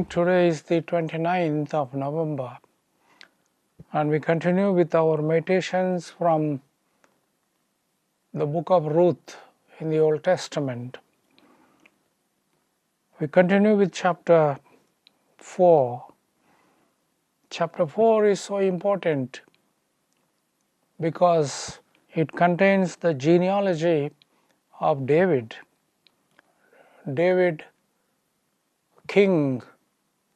morning. Today is the 29th of November, and we continue with our meditations from the book of Ruth in the Old Testament. We continue with chapter 4. Chapter 4 is so important because it contains the genealogy of David. David, king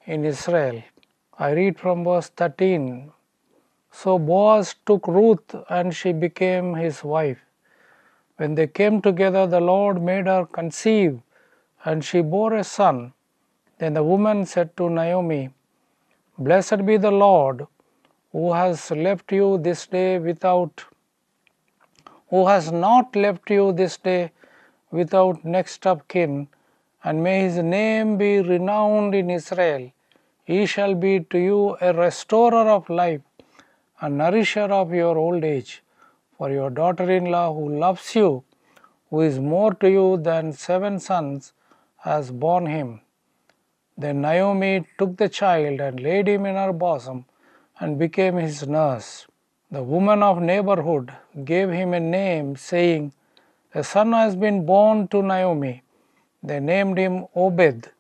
in Israel. I read from verse 13. So Boaz took Ruth and she became his wife. When they came together, the Lord made her conceive, and she bore a son. Then the woman said to Naomi, Blessed be the Lord, who has not left you this day without next of kin, and may his name be renowned in Israel. He shall be to you a restorer of life, a nourisher of your old age. For your daughter-in-law who loves you, who is more to you than 7 sons, has borne him. Then Naomi took the child and laid him in her bosom and became his nurse. The woman of neighborhood gave him a name, saying, A son has been born to Naomi. They named him Obed.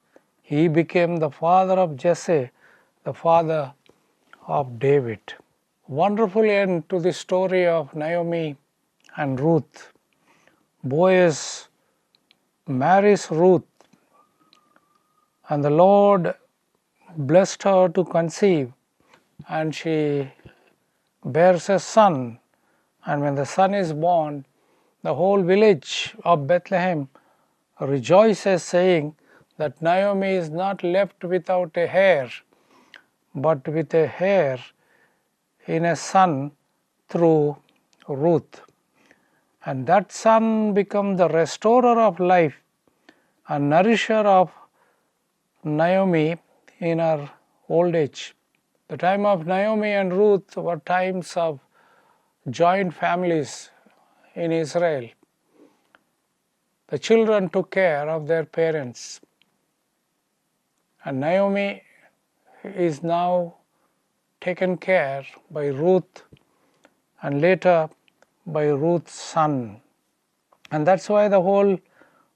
He became the father of Jesse, the father of David. Wonderful end to the story of Naomi and Ruth. Boaz marries Ruth, and the Lord blessed her to conceive, and she bears a son. And when the son is born, the whole village of Bethlehem rejoices, saying that Naomi is not left without a heir, but with a heir in a son through Ruth. And that son becomes the restorer of life and nourisher of Naomi in her old age. The time of Naomi and Ruth were times of joint families in Israel. The children took care of their parents, and Naomi is now taken care by Ruth and later by Ruth's son. And that's why the whole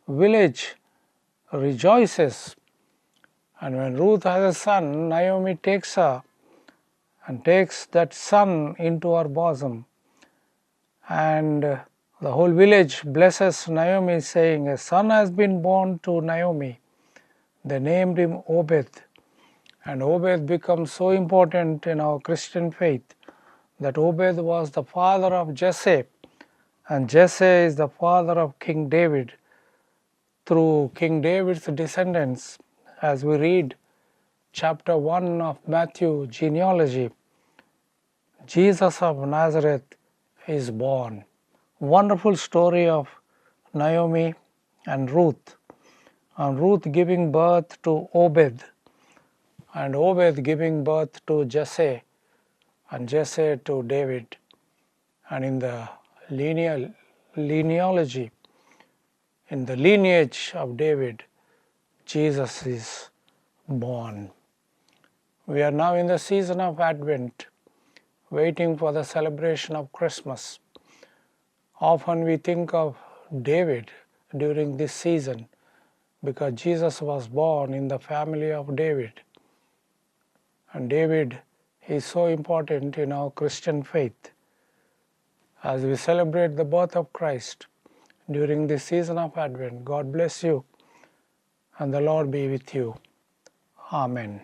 village rejoices. And when Ruth has a son, Naomi takes her and takes that son into her bosom. And the whole village blesses Naomi, saying, A son has been born to Naomi. They named him Obed. And Obed becomes so important in our Christian faith that Obed was the father of Jesse, and Jesse is the father of King David. Through King David's descendants, as we read chapter 1 of Matthew genealogy, Jesus of Nazareth is born. Wonderful story of Naomi and Ruth giving birth to Obed, and Obed giving birth to Jesse, and Jesse to David. And in the genealogy, in the lineage of David, Jesus is born. We are now in the season of Advent, waiting for the celebration of Christmas. Often we think of David during this season because Jesus was born in the family of David. And David is so important in our Christian faith. As we celebrate the birth of Christ during this season of Advent, God bless you and the Lord be with you. Amen.